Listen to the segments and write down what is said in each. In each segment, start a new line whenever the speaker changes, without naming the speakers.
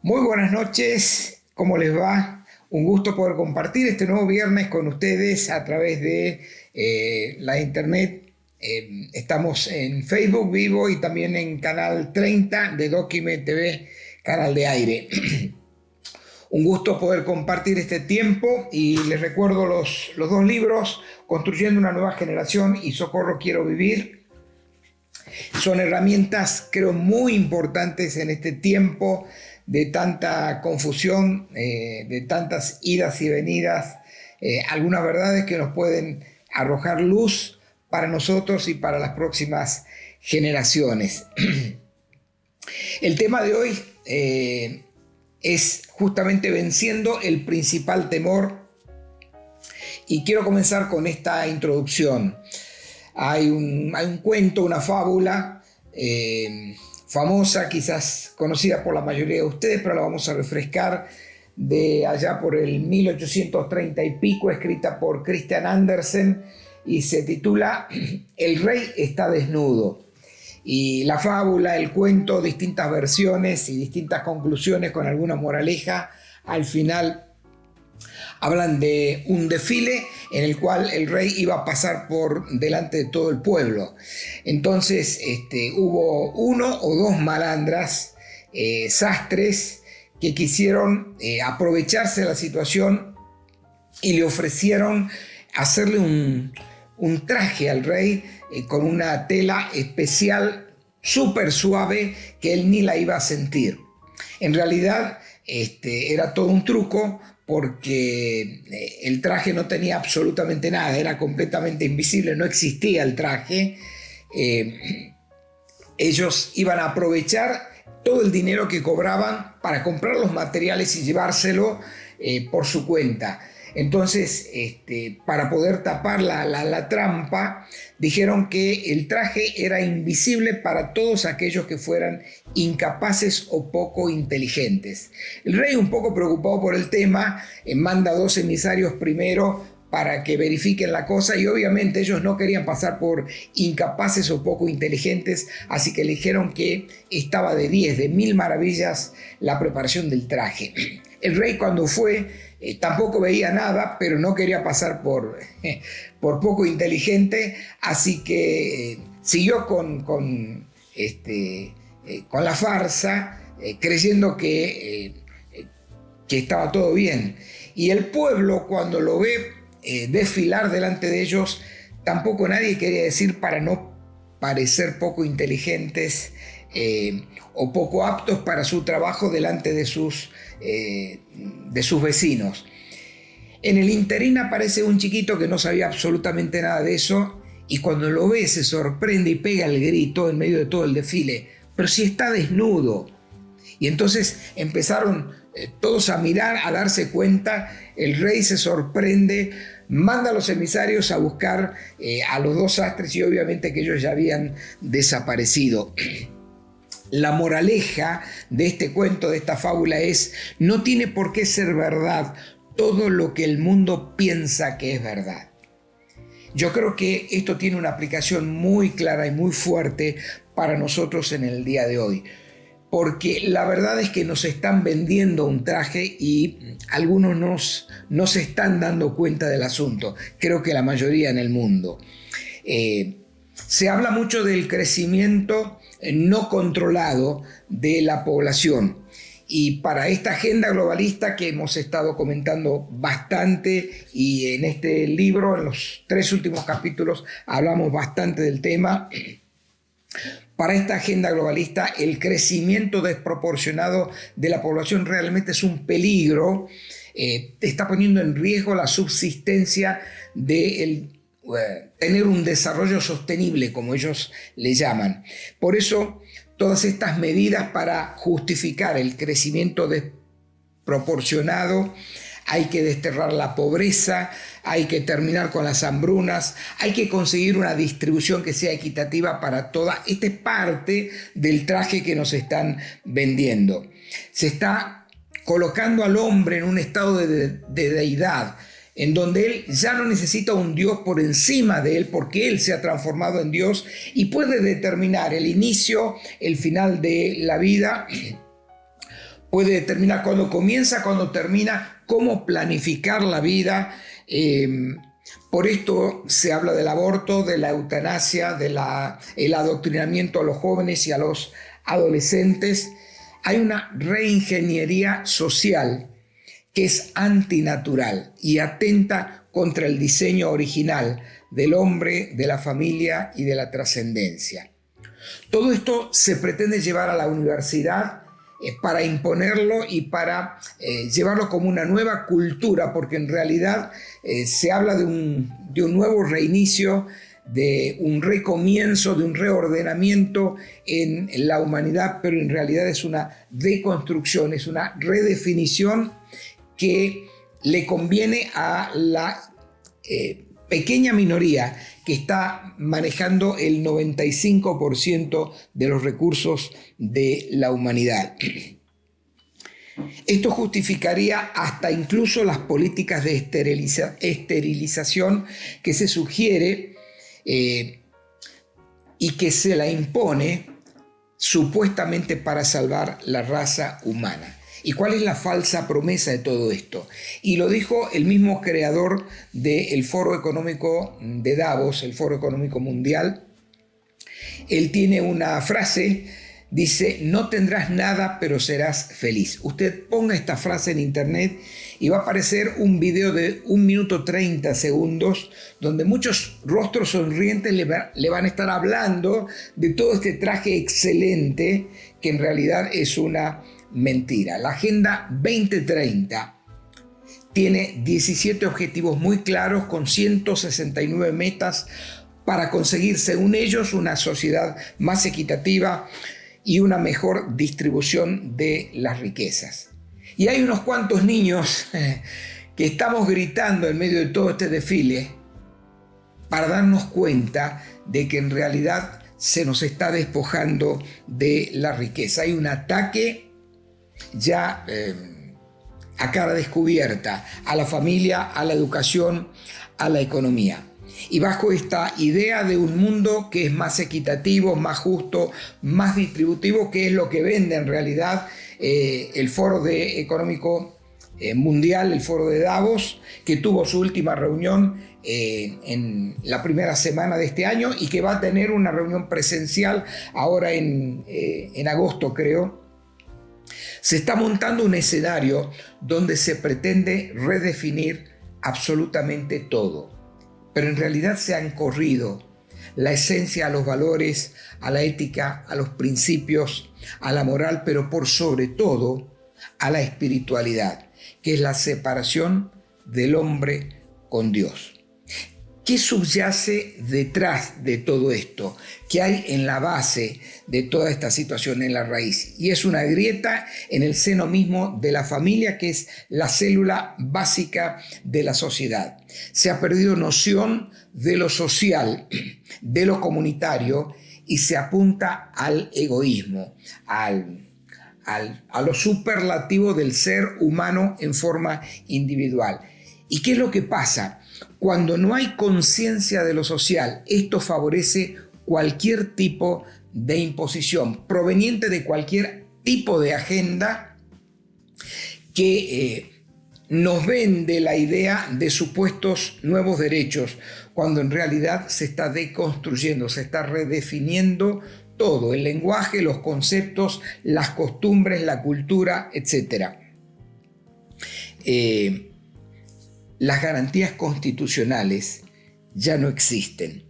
Muy buenas noches, ¿cómo les va? Un gusto poder compartir este nuevo viernes con ustedes a través de la internet. Estamos en Facebook Vivo y también en Canal 30 de Docime TV, canal de aire. Un gusto poder compartir este tiempo y les recuerdo los dos libros, Construyendo una nueva generación y Socorro quiero vivir. Son herramientas, creo, muy importantes en este tiempo de tanta confusión, de tantas idas y venidas, algunas verdades que nos pueden arrojar luz para nosotros y para las próximas generaciones. El tema de hoy es justamente venciendo el principal temor, y quiero comenzar con esta introducción. Hay un cuento, una fábula famosa, quizás conocida por la mayoría de ustedes, pero la vamos a refrescar, de allá por el 1830 y pico, escrita por Christian Andersen, y se titula El rey está desnudo. Y la fábula, el cuento, distintas versiones y distintas conclusiones con alguna moraleja. Al final hablan de un desfile en el cual el rey iba a pasar por delante de todo el pueblo. Entonces hubo uno o dos malandras, sastres, que quisieron aprovecharse de la situación y le ofrecieron hacerle un traje al rey con una tela especial súper suave que él ni la iba a sentir. En realidad era todo un truco, porque el traje no tenía absolutamente nada, era completamente invisible, no existía el traje. Ellos iban a aprovechar todo el dinero que cobraban para comprar los materiales y llevárselo por su cuenta. Entonces, para poder tapar la trampa, dijeron que el traje era invisible para todos aquellos que fueran incapaces o poco inteligentes. El rey, un poco preocupado por el tema, manda 2 emisarios primero para que verifiquen la cosa, y obviamente ellos no querían pasar por incapaces o poco inteligentes, así que le dijeron que estaba de 10, de 1000 maravillas la preparación del traje. El rey, cuando fue, tampoco veía nada, pero no quería pasar por poco inteligente, así que siguió con la farsa, creyendo que estaba todo bien. Y el pueblo, cuando lo ve desfilar delante de ellos, tampoco nadie quería decir, para no parecer poco inteligentes o poco aptos para su trabajo delante de sus vecinos. En el interín aparece un chiquito que no sabía absolutamente nada de eso, y cuando lo ve se sorprende y pega el grito en medio de todo el desfile: pero si está desnudo. Y entonces empezaron todos a mirar, a darse cuenta. El rey se sorprende, manda a los emisarios a buscar a los 2 sastres, y obviamente que ellos ya habían desaparecido. La moraleja de este cuento, de esta fábula, es: no tiene por qué ser verdad todo lo que el mundo piensa que es verdad. Yo creo que esto tiene una aplicación muy clara y muy fuerte para nosotros en el día de hoy, porque la verdad es que nos están vendiendo un traje y algunos no se están dando cuenta del asunto. Creo que la mayoría en el mundo. Se habla mucho del crecimiento no controlado de la población. Y para esta agenda globalista que hemos estado comentando bastante, y en este libro, en los 3 últimos capítulos, hablamos bastante del tema. Para esta agenda globalista, el crecimiento desproporcionado de la población realmente es un peligro. Está poniendo en riesgo la subsistencia de tener un desarrollo sostenible, como ellos le llaman. Por eso, todas estas medidas para justificar el crecimiento desproporcionado: hay que desterrar la pobreza, hay que terminar con las hambrunas, hay que conseguir una distribución que sea equitativa para todas. Esta es parte del traje que nos están vendiendo. Se está colocando al hombre en un estado de deidad, en donde él ya no necesita un Dios por encima de él, porque él se ha transformado en Dios y puede determinar el inicio, el final de la vida puede determinar cuándo comienza, cuándo termina, cómo planificar la vida. Por esto se habla del aborto, de la eutanasia, el adoctrinamiento a los jóvenes y a los adolescentes. Hay una reingeniería social que es antinatural y atenta contra el diseño original del hombre, de la familia y de la trascendencia. Todo esto se pretende llevar a la universidad para imponerlo y para llevarlo como una nueva cultura, porque en realidad se habla de un nuevo reinicio, de un recomienzo, de un reordenamiento en la humanidad, pero en realidad es una deconstrucción, es una redefinición que le conviene a la pequeña minoría que está manejando el 95% de los recursos de la humanidad. Esto justificaría hasta incluso las políticas de esterilización que se sugiere y que se la impone supuestamente para salvar la raza humana. ¿Y cuál es la falsa promesa de todo esto? Y lo dijo el mismo creador del Foro Económico de Davos, el Foro Económico Mundial. Él tiene una frase, dice: no tendrás nada, pero serás feliz. Usted ponga esta frase en internet y va a aparecer un video de 1 minuto 30 segundos donde muchos rostros sonrientes le van a estar hablando de todo este traje excelente que en realidad es una mentira. La Agenda 2030 tiene 17 objetivos muy claros con 169 metas para conseguir, según ellos, una sociedad más equitativa y una mejor distribución de las riquezas. Y hay unos cuantos niños que estamos gritando en medio de todo este desfile para darnos cuenta de que en realidad se nos está despojando de la riqueza. Hay un ataque ya a cara descubierta a la familia, a la educación, a la economía. Y bajo esta idea de un mundo que es más equitativo, más justo, más distributivo, que es lo que vende en realidad el Foro Económico Mundial, el Foro de Davos, que tuvo su última reunión en la primera semana de este año y que va a tener una reunión presencial ahora en agosto, creo. Se está montando un escenario donde se pretende redefinir absolutamente todo, pero en realidad se han corrido la esencia a los valores, a la ética, a los principios, a la moral, pero por sobre todo a la espiritualidad, que es la separación del hombre con Dios. ¿Qué subyace detrás de todo esto? ¿Qué hay en la base de toda esta situación, en la raíz? Y es una grieta en el seno mismo de la familia, que es la célula básica de la sociedad. Se ha perdido noción de lo social, de lo comunitario, y se apunta al egoísmo, a lo superlativo del ser humano en forma individual. ¿Y qué es lo que pasa? Cuando no hay conciencia de lo social, esto favorece cualquier tipo de imposición proveniente de cualquier tipo de agenda que nos vende la idea de supuestos nuevos derechos, cuando en realidad se está deconstruyendo, se está redefiniendo todo, el lenguaje, los conceptos, las costumbres, la cultura, etc. Las garantías constitucionales ya no existen.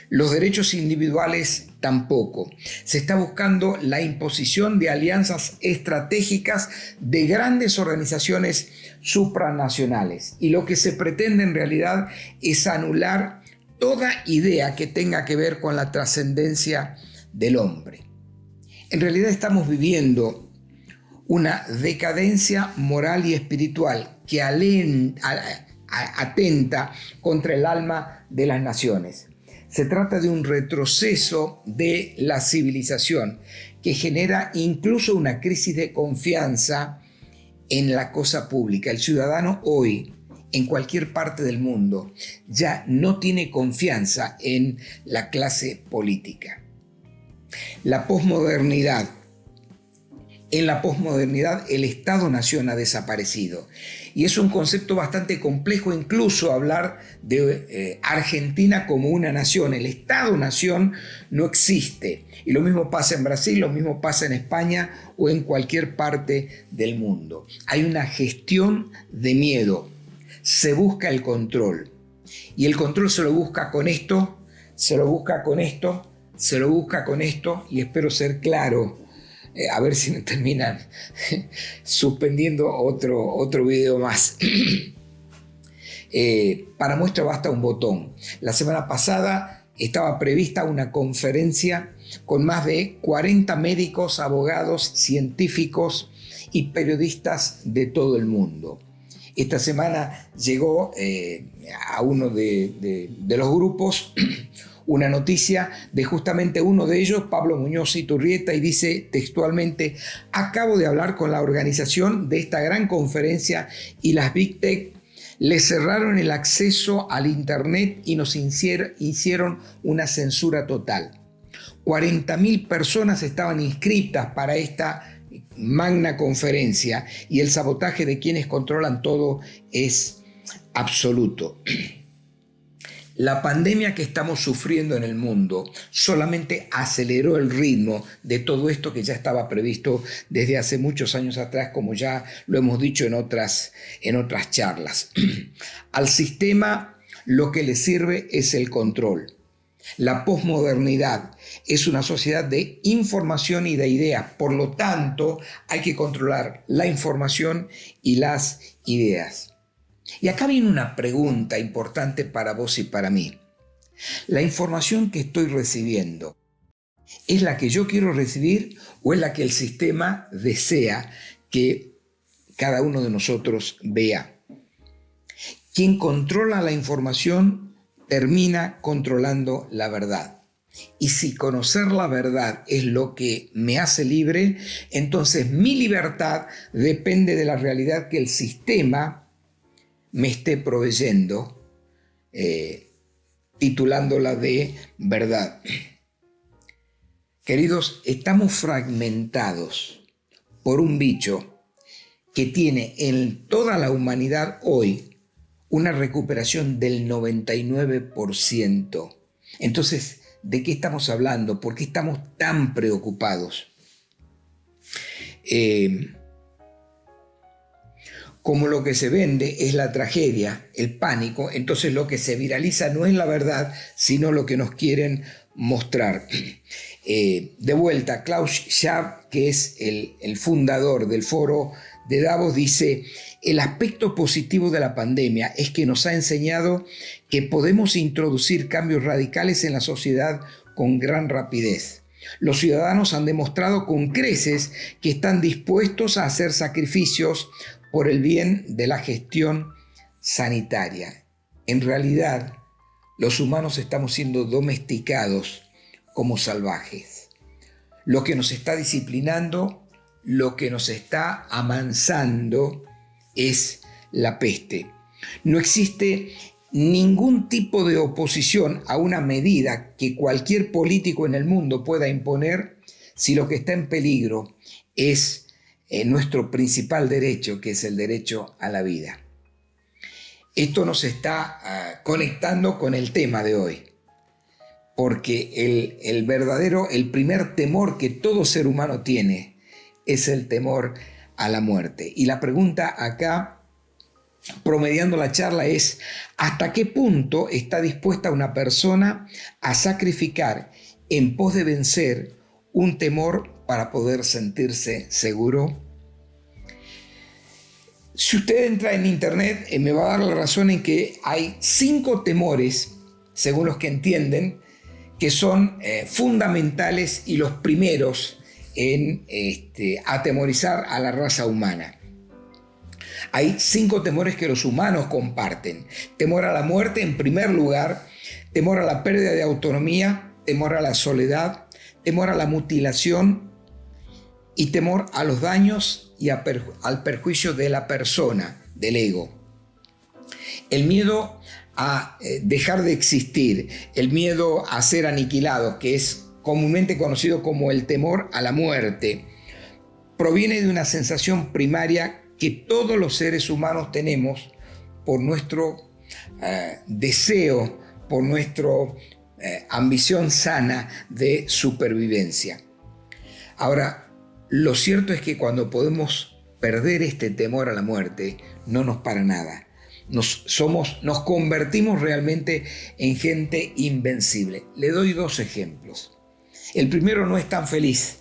Los derechos individuales tampoco. Se está buscando la imposición de alianzas estratégicas de grandes organizaciones supranacionales. Y lo que se pretende en realidad es anular toda idea que tenga que ver con la trascendencia del hombre. En realidad estamos viviendo una decadencia moral y espiritual que atenta contra el alma de las naciones. Se trata de un retroceso de la civilización que genera incluso una crisis de confianza en la cosa pública. El ciudadano hoy, en cualquier parte del mundo, ya no tiene confianza en la clase política. La posmodernidad En la posmodernidad el Estado-Nación ha desaparecido. Y es un concepto bastante complejo incluso hablar de Argentina como una nación. El Estado-Nación no existe. Y lo mismo pasa en Brasil, lo mismo pasa en España o en cualquier parte del mundo. Hay una gestión de miedo. Se busca el control. Y el control se lo busca con esto, se lo busca con esto, se lo busca con esto, y espero ser claro. A ver si me terminan suspendiendo otro video más. Para muestra basta un botón. La semana pasada estaba prevista una conferencia con más de 40 médicos, abogados, científicos y periodistas de todo el mundo. Esta semana llegó a uno de los grupos una noticia de justamente uno de ellos, Pablo Muñoz Iturrieta, y dice textualmente: acabo de hablar con la organización de esta gran conferencia y las Big Tech le cerraron el acceso al Internet y nos hicieron una censura total. 40.000 personas estaban inscritas para esta magna conferencia y el sabotaje de quienes controlan todo es absoluto. La pandemia que estamos sufriendo en el mundo solamente aceleró el ritmo de todo esto que ya estaba previsto desde hace muchos años atrás, como ya lo hemos dicho en otras charlas. Al sistema lo que le sirve es el control. La posmodernidad es una sociedad de información y de ideas, por lo tanto hay que controlar la información y las ideas. Y acá viene una pregunta importante para vos y para mí. ¿La información que estoy recibiendo es la que yo quiero recibir o es la que el sistema desea que cada uno de nosotros vea? Quien controla la información termina controlando la verdad. Y si conocer la verdad es lo que me hace libre, entonces mi libertad depende de la realidad que el sistema me esté proveyendo, titulándola de verdad. Queridos, estamos fragmentados por un bicho que tiene en toda la humanidad hoy una recuperación del 99%. Entonces, ¿de qué estamos hablando? ¿Por qué estamos tan preocupados? Como lo que se vende es la tragedia, el pánico, entonces lo que se viraliza no es la verdad, sino lo que nos quieren mostrar. De vuelta, Klaus Schwab, que es el fundador del foro de Davos, dice: el aspecto positivo de la pandemia es que nos ha enseñado que podemos introducir cambios radicales en la sociedad con gran rapidez. Los ciudadanos han demostrado con creces que están dispuestos a hacer sacrificios por el bien de la gestión sanitaria. En realidad, los humanos estamos siendo domesticados como salvajes. Lo que nos está disciplinando, lo que nos está amansando es la peste. No existe ningún tipo de oposición a una medida que cualquier político en el mundo pueda imponer si lo que está en peligro es nuestro principal derecho, que es el derecho a la vida. Esto nos está conectando con el tema de hoy, porque el primer temor que todo ser humano tiene es el temor a la muerte. Y la pregunta acá, promediando la charla, es: ¿hasta qué punto está dispuesta una persona a sacrificar en pos de vencer un temor para poder sentirse seguro? Si usted entra en internet, me va a dar la razón en que hay 5 temores, según los que entienden, que son fundamentales y los primeros en atemorizar a la raza humana. Hay 5 temores que los humanos comparten. Temor a la muerte en primer lugar, temor a la pérdida de autonomía, temor a la soledad, temor a la mutilación y temor a los daños y al perjuicio de la persona, del ego. El miedo a dejar de existir, el miedo a ser aniquilado, que es comúnmente conocido como el temor a la muerte, proviene de una sensación primaria que todos los seres humanos tenemos por nuestro deseo, por nuestra ambición sana de supervivencia. Ahora, lo cierto es que cuando podemos perder este temor a la muerte, no nos para nada. Nos convertimos realmente en gente invencible. Le doy 2 ejemplos. El primero no es tan feliz,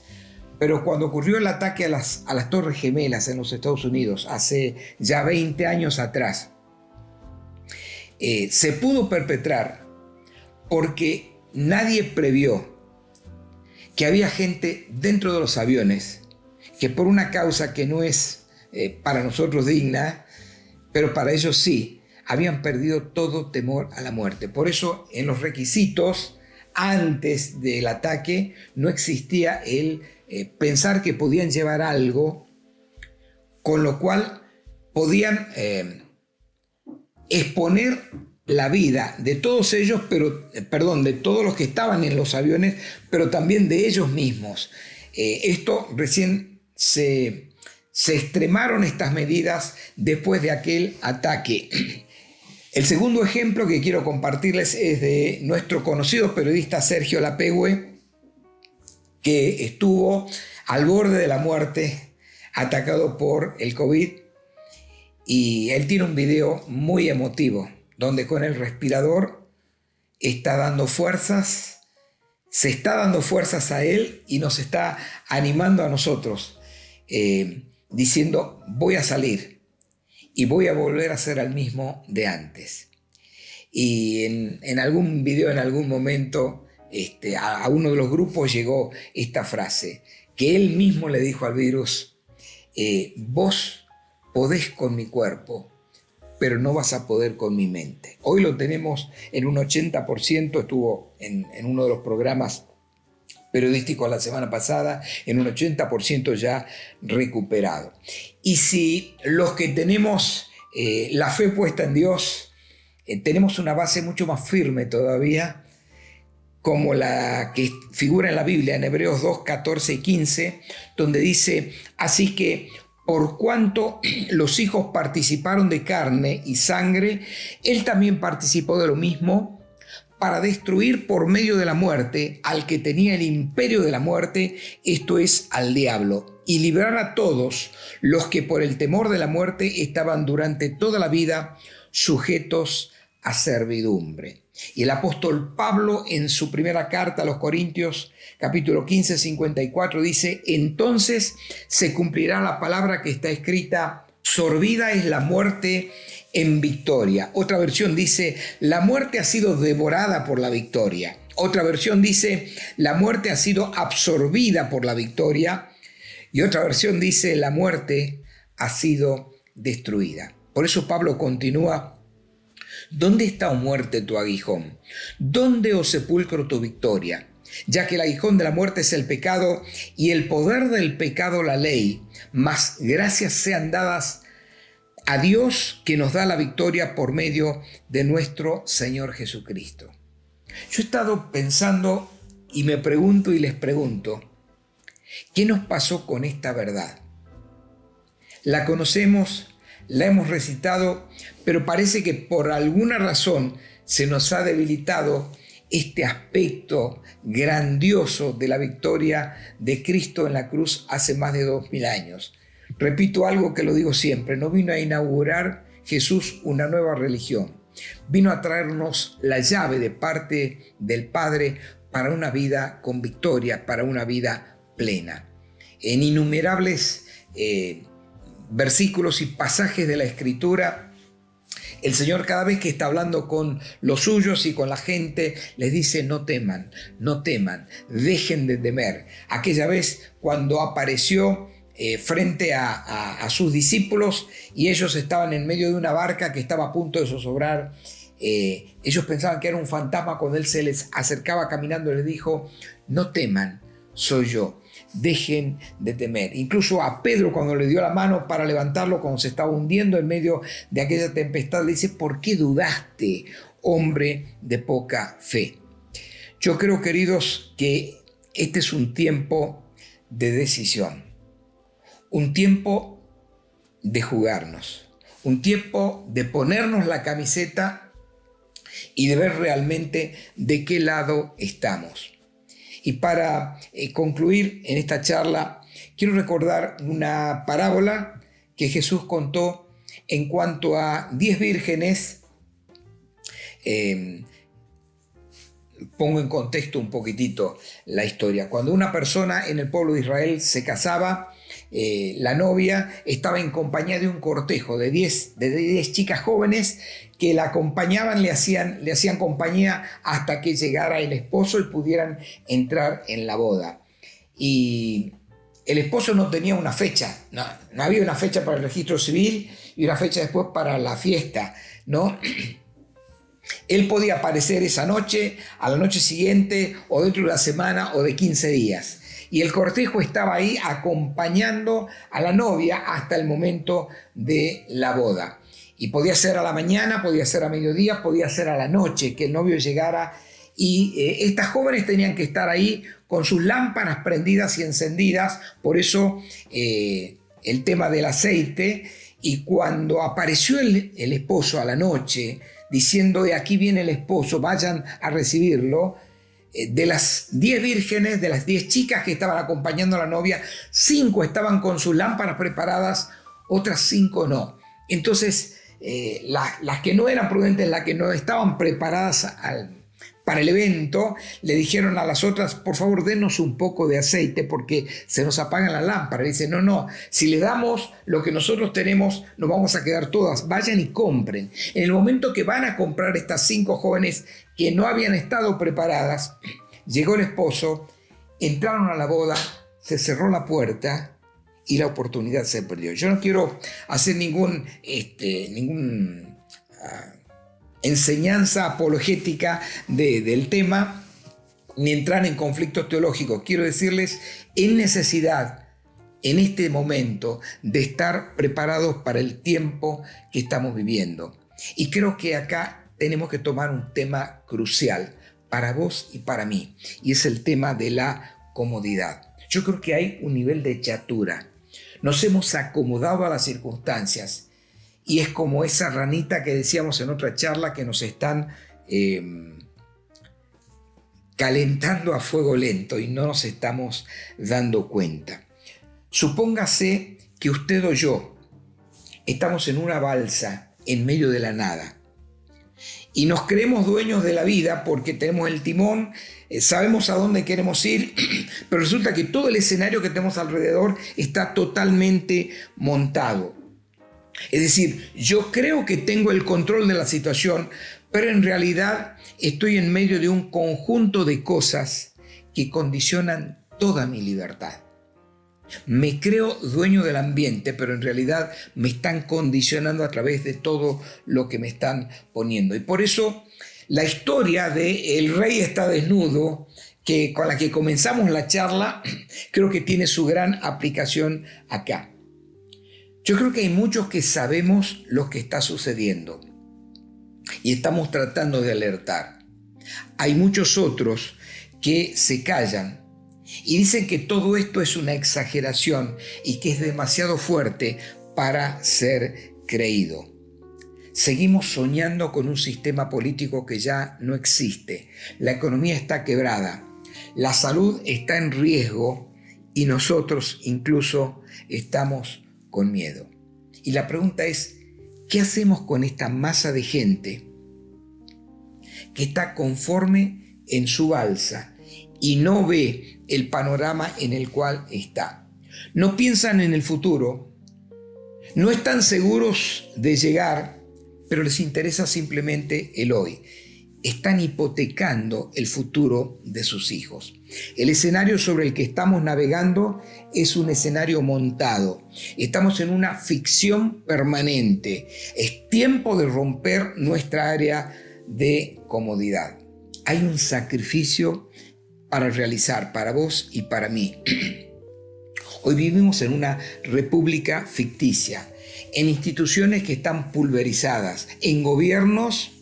pero cuando ocurrió el ataque a las Torres Gemelas en los Estados Unidos, hace ya 20 años atrás, se pudo perpetrar porque nadie previó que había gente dentro de los aviones que por una causa que no es para nosotros digna, pero para ellos sí, habían perdido todo temor a la muerte. Por eso en los requisitos antes del ataque no existía el pensar que podían llevar algo con lo cual podían exponer la vida de todos ellos, de todos los que estaban en los aviones, pero también de ellos mismos. Esto recién se extremaron estas medidas después de aquel ataque. El segundo ejemplo que quiero compartirles es de nuestro conocido periodista Sergio Lapegüe, que estuvo al borde de la muerte, atacado por el COVID, y él tiene un video muy emotivo, donde con el respirador está dando fuerzas, se está dando fuerzas a él y nos está animando a nosotros, diciendo: voy a salir y voy a volver a ser el mismo de antes. Y en algún video, en algún momento, a uno de los grupos llegó esta frase, que él mismo le dijo al virus: vos podés con mi cuerpo, pero no vas a poder con mi mente. Hoy lo tenemos en un 80%, estuvo en uno de los programas periodísticos la semana pasada, en un 80% ya recuperado. Y si los que tenemos la fe puesta en Dios, tenemos una base mucho más firme todavía, como la que figura en la Biblia, en Hebreos 2, 14 y 15, donde dice: así que por cuanto los hijos participaron de carne y sangre, él también participó de lo mismo, para destruir por medio de la muerte al que tenía el imperio de la muerte, esto es, al diablo, y librar a todos los que por el temor de la muerte estaban durante toda la vida sujetos a servidumbre. Y el apóstol Pablo, en su primera carta a los Corintios, capítulo 15, 54, dice: entonces se cumplirá la palabra que está escrita: sorbida es la muerte en victoria. Otra versión dice: la muerte ha sido devorada por la victoria. Otra versión dice: la muerte ha sido absorbida por la victoria. Y otra versión dice: la muerte ha sido destruida. Por eso Pablo continúa: ¿dónde está, oh muerte, tu aguijón? ¿Dónde, oh sepulcro, tu victoria? Ya que el aguijón de la muerte es el pecado y el poder del pecado la ley, mas gracias sean dadas a Dios que nos da la victoria por medio de nuestro Señor Jesucristo. Yo he estado pensando y me pregunto y les pregunto: ¿qué nos pasó con esta verdad? La conocemos, la hemos recitado, pero parece que por alguna razón se nos ha debilitado este aspecto grandioso de la victoria de Cristo en la cruz hace más de 2000 años. Repito algo que lo digo siempre: no vino a inaugurar Jesús una nueva religión, vino a traernos la llave de parte del Padre para una vida con victoria, para una vida plena. En innumerables versículos y pasajes de la Escritura, el Señor, cada vez que está hablando con los suyos y con la gente, les dice: no teman, no teman, dejen de temer. Aquella vez cuando apareció frente a sus discípulos y ellos estaban en medio de una barca que estaba a punto de zozobrar, ellos pensaban que era un fantasma. Cuando Él se les acercaba caminando, les dijo: no teman, soy yo, dejen de temer. Incluso a Pedro, cuando le dio la mano para levantarlo, cuando se estaba hundiendo en medio de aquella tempestad, le dice: ¿por qué dudaste, hombre de poca fe? Yo creo, queridos, que este es un tiempo de decisión. un tiempo de jugarnos, un tiempo de ponernos la camiseta y de ver realmente de qué lado estamos. Y para concluir en esta charla, quiero recordar una parábola que Jesús contó en cuanto a 10 vírgenes. Pongo en contexto un poquitito la historia. Cuando una persona en el pueblo de Israel se casaba, la novia estaba en compañía de un cortejo de 10 chicas jóvenes que la acompañaban, le hacían compañía hasta que llegara el esposo y pudieran entrar en la boda. Y el esposo no tenía una fecha, no había una fecha para el registro civil y una fecha después para la fiesta, ¿no? Él podía aparecer esa noche, a la noche siguiente, o dentro de una semana, o de 15 días. Y el cortejo estaba ahí acompañando a la novia hasta el momento de la boda. Y podía ser a la mañana, podía ser a mediodía, podía ser a la noche que el novio llegara. Y estas jóvenes tenían que estar ahí con sus lámparas prendidas y encendidas. Por eso el tema del aceite. Y cuando apareció el esposo a la noche, diciendo, aquí viene el esposo, vayan a recibirlo, de las 10 vírgenes, de las 10 chicas que estaban acompañando a la novia, 5 estaban con sus lámparas preparadas, otras 5 no. Entonces, las que no eran prudentes, las que no estaban preparadas para el evento, le dijeron a las otras, por favor, denos un poco de aceite porque se nos apagan las lámparas. Dice, no, si le damos lo que nosotros tenemos, nos vamos a quedar todas. Vayan y compren. En el momento que van a comprar estas 5 jóvenes que no habían estado preparadas, llegó el esposo, entraron a la boda, se cerró la puerta y la oportunidad se perdió. Yo no quiero hacer ningún enseñanza apologética del tema, ni entrar en conflictos teológicos. Quiero decirles, en necesidad en este momento de estar preparados para el tiempo que estamos viviendo. Y creo que acá tenemos que tomar un tema crucial para vos y para mí, y es el tema de la comodidad. Yo creo que hay un nivel de chatura. Nos hemos acomodado a las circunstancias. Y es como esa ranita que decíamos en otra charla que nos están calentando a fuego lento y no nos estamos dando cuenta. Supóngase que usted o yo estamos en una balsa en medio de la nada y nos creemos dueños de la vida porque tenemos el timón, sabemos a dónde queremos ir, pero resulta que todo el escenario que tenemos alrededor está totalmente montado. Es decir, yo creo que tengo el control de la situación, pero en realidad estoy en medio de un conjunto de cosas que condicionan toda mi libertad. Me creo dueño del ambiente, pero en realidad me están condicionando a través de todo lo que me están poniendo. Y por eso la historia de El rey está desnudo, con la que comenzamos la charla, creo que tiene su gran aplicación acá. Yo creo que hay muchos que sabemos lo que está sucediendo y estamos tratando de alertar. Hay muchos otros que se callan y dicen que todo esto es una exageración y que es demasiado fuerte para ser creído. Seguimos soñando con un sistema político que ya no existe. La economía está quebrada, la salud está en riesgo y nosotros incluso estamos con miedo. Y la pregunta es, ¿qué hacemos con esta masa de gente que está conforme en su balsa y no ve el panorama en el cual está? No piensan en el futuro, no están seguros de llegar, pero les interesa simplemente el hoy. Están hipotecando el futuro de sus hijos. El escenario sobre el que estamos navegando es un escenario montado. Estamos en una ficción permanente. Es tiempo de romper nuestra área de comodidad. Hay un sacrificio para realizar para vos y para mí. Hoy vivimos en una república ficticia, en instituciones que están pulverizadas, en gobiernos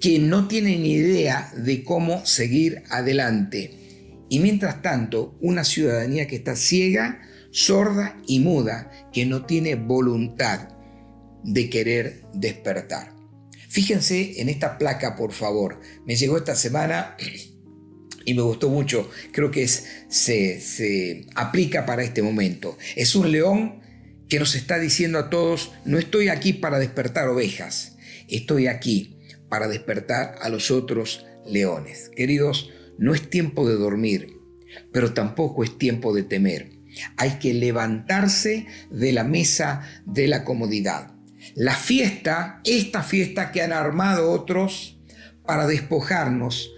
que no tienen ni idea de cómo seguir adelante. Y mientras tanto, una ciudadanía que está ciega sorda y muda que no tiene voluntad de querer despertar. Fíjense en esta placa, por favor. Me llegó esta semana y me gustó mucho. Creo que se aplica para este momento. Es un león que nos está diciendo a todos: no estoy aquí para despertar ovejas, estoy aquí para despertar a los otros leones. Queridos, no es tiempo de dormir, pero tampoco es tiempo de temer. Hay que levantarse de la mesa de la comodidad. La fiesta, esta fiesta que han armado otros para despojarnos,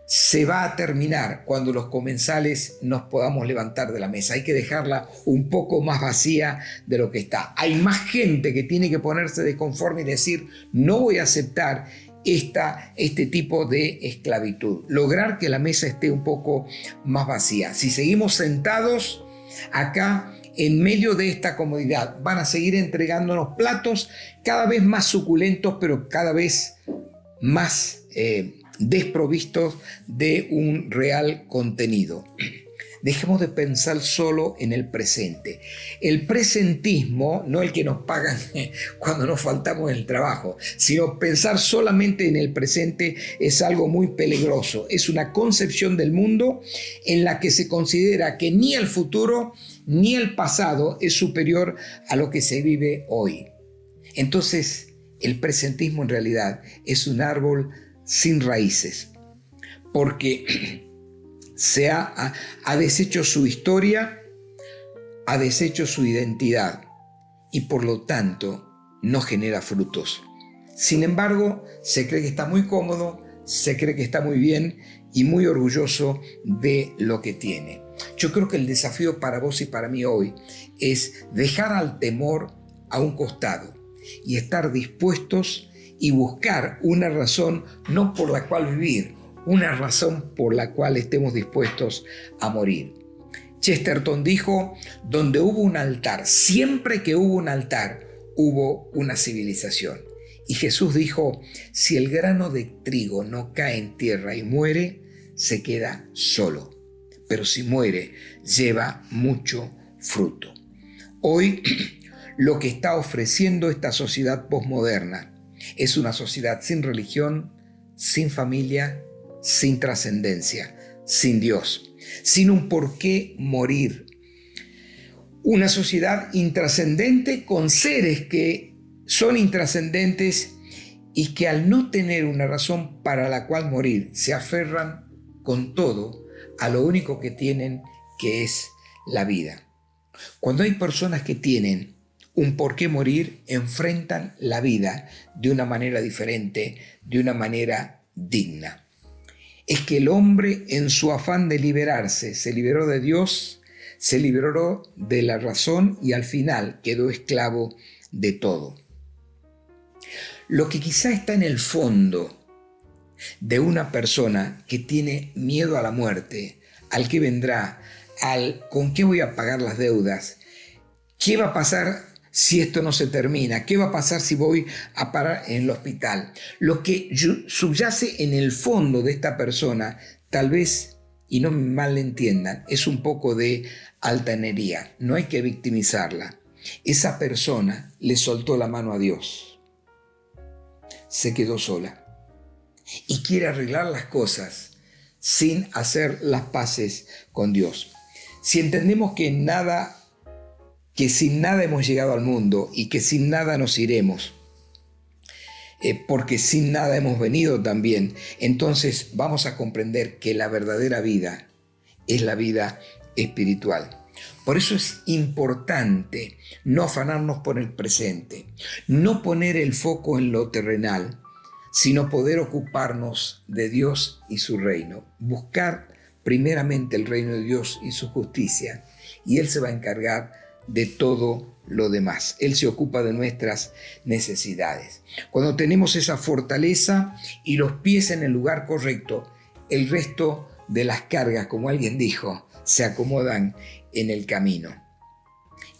se va a terminar cuando los comensales nos podamos levantar de la mesa. Hay que dejarla un poco más vacía de lo que está. Hay más gente que tiene que ponerse de conforme y decir: no voy a aceptar este tipo de esclavitud. Lograr que la mesa esté un poco más vacía. Si seguimos sentados acá en medio de esta comodidad, van a seguir entregándonos platos cada vez más suculentos, pero cada vez más desprovistos de un real contenido. Dejemos de pensar solo en el presente. El presentismo, no el que nos pagan cuando nos faltamos en el trabajo, sino pensar solamente en el presente, es algo muy peligroso. Es una concepción del mundo en la que se considera que ni el futuro ni el pasado es superior a lo que se vive hoy. Entonces, el presentismo en realidad es un árbol sin raíces, porque se ha deshecho su historia, ha deshecho su identidad y por lo tanto no genera frutos. Sin embargo, se cree que está muy cómodo, se cree que está muy bien y muy orgulloso de lo que tiene. Yo creo que el desafío para vos y para mí hoy es dejar al temor a un costado y estar dispuestos y buscar una razón no por la cual vivir, una razón por la cual estemos dispuestos a morir. Chesterton dijo: donde hubo un altar, siempre que hubo un altar, hubo una civilización. Y Jesús dijo: si el grano de trigo no cae en tierra y muere, se queda solo. Pero si muere, lleva mucho fruto. Hoy, lo que está ofreciendo esta sociedad posmoderna es una sociedad sin religión, sin familia, sin trascendencia, sin Dios, sin un por qué morir. Una sociedad intrascendente con seres que son intrascendentes y que al no tener una razón para la cual morir, se aferran con todo a lo único que tienen, que es la vida. Cuando hay personas que tienen un por qué morir, enfrentan la vida de una manera diferente, de una manera digna. Es que el hombre, en su afán de liberarse, se liberó de Dios, se liberó de la razón y al final quedó esclavo de todo. Lo que quizá está en el fondo de una persona que tiene miedo a la muerte, al que vendrá, al con qué voy a pagar las deudas, qué va a pasar si esto no se termina, qué va a pasar si voy a parar en el hospital. Lo que subyace en el fondo de esta persona, tal vez, y no me malentiendan, es un poco de altanería. No hay que victimizarla. Esa persona le soltó la mano a Dios, se quedó sola y quiere arreglar las cosas sin hacer las paces con Dios. Si entendemos que sin nada hemos llegado al mundo y que sin nada nos iremos, porque sin nada hemos venido también, entonces vamos a comprender que la verdadera vida es la vida espiritual. Por eso es importante no afanarnos por el presente, no poner el foco en lo terrenal, sino poder ocuparnos de Dios y su reino. Buscar primeramente el reino de Dios y su justicia, y Él se va a encargar de todo lo demás. Él se ocupa de nuestras necesidades. Cuando tenemos esa fortaleza y los pies en el lugar correcto, el resto de las cargas, como alguien dijo, se acomodan en el camino.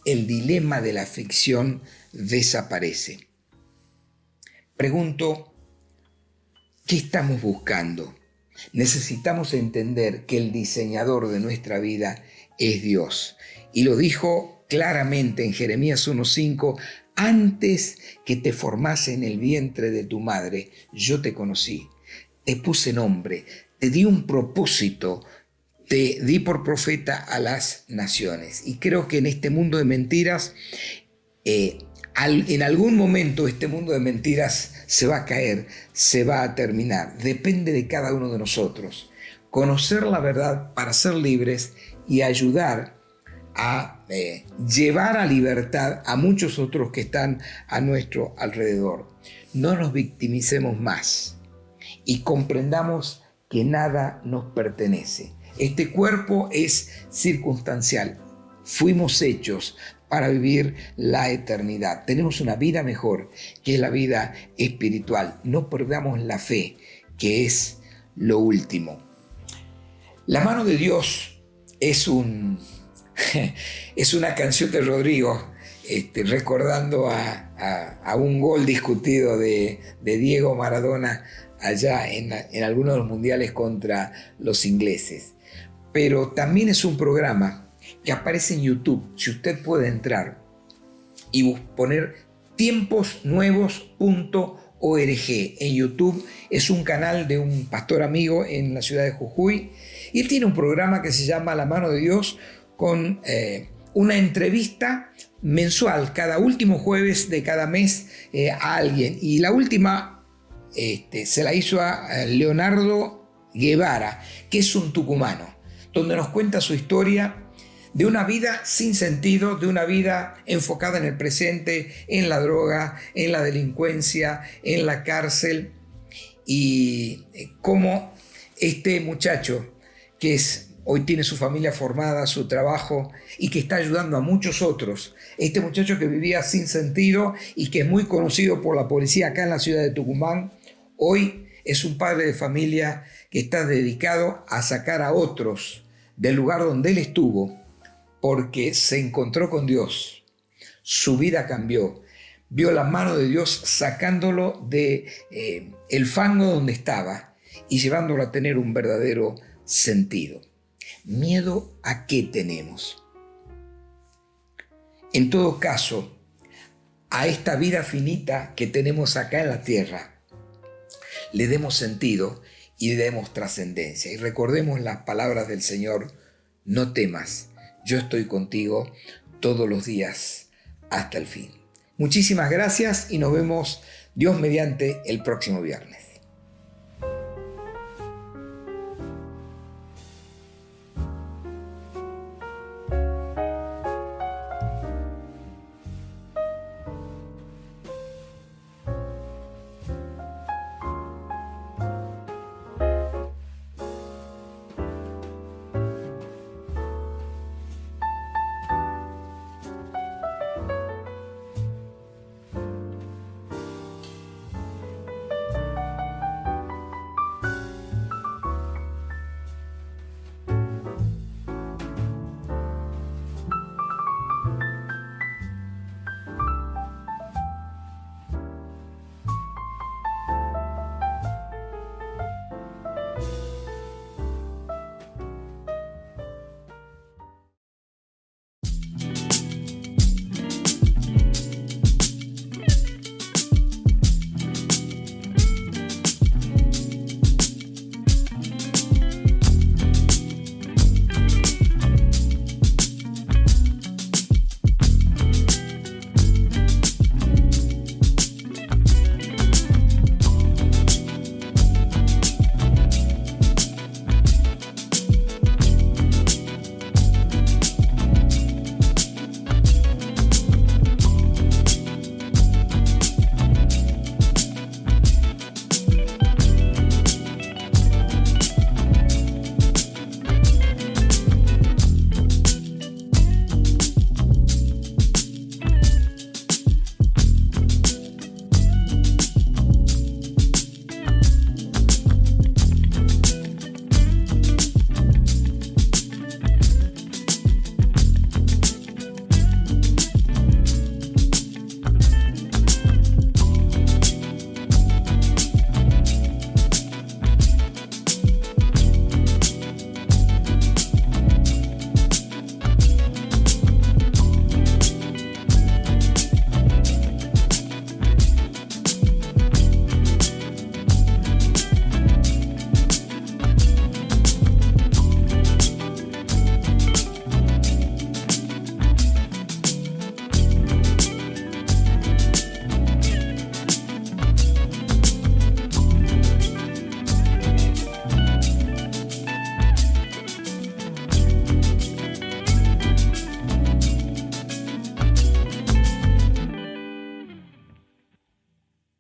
El dilema de la aflicción desaparece. Pregunto, ¿qué estamos buscando? Necesitamos entender que el diseñador de nuestra vida es Dios. Y lo dijo claramente en Jeremías 1:5, antes que te formase en el vientre de tu madre, yo te conocí, te puse nombre, te di un propósito, te di por profeta a las naciones. Y creo que en este mundo de mentiras, en algún momento este mundo de mentiras se va a caer, se va a terminar. Depende de cada uno de nosotros. Conocer la verdad para ser libres y ayudar a llevar a libertad a muchos otros que están a nuestro alrededor. No nos victimicemos más y comprendamos que nada nos pertenece. Este cuerpo es circunstancial. Fuimos hechos para vivir la eternidad. Tenemos una vida mejor, que es la vida espiritual. No perdamos la fe, que es lo último. La mano de Dios es una canción de Rodrigo, recordando a un gol discutido de Diego Maradona allá en algunos de los mundiales contra los ingleses. Pero también es un programa que aparece en YouTube. Si usted puede entrar y poner tiemposnuevos.org en YouTube, es un canal de un pastor amigo en la ciudad de Jujuy, y él tiene un programa que se llama La Mano de Dios, con una entrevista mensual cada último jueves de cada mes a alguien. Y la última se la hizo a Leonardo Guevara, que es un tucumano, donde nos cuenta su historia de una vida sin sentido, de una vida enfocada en el presente, en la droga, en la delincuencia, en la cárcel, y cómo este muchacho que hoy tiene su familia formada, su trabajo, y que está ayudando a muchos otros. Este muchacho que vivía sin sentido y que es muy conocido por la policía acá en la ciudad de Tucumán, hoy es un padre de familia que está dedicado a sacar a otros del lugar donde él estuvo, porque se encontró con Dios. Su vida cambió. Vio la mano de Dios sacándolo de el fango donde estaba y llevándolo a tener un verdadero sentido. ¿Miedo a qué tenemos? En todo caso, a esta vida finita que tenemos acá en la tierra, le demos sentido y le demos trascendencia. Y recordemos las palabras del Señor: no temas, yo estoy contigo todos los días hasta el fin. Muchísimas gracias y nos vemos, Dios mediante, el próximo viernes.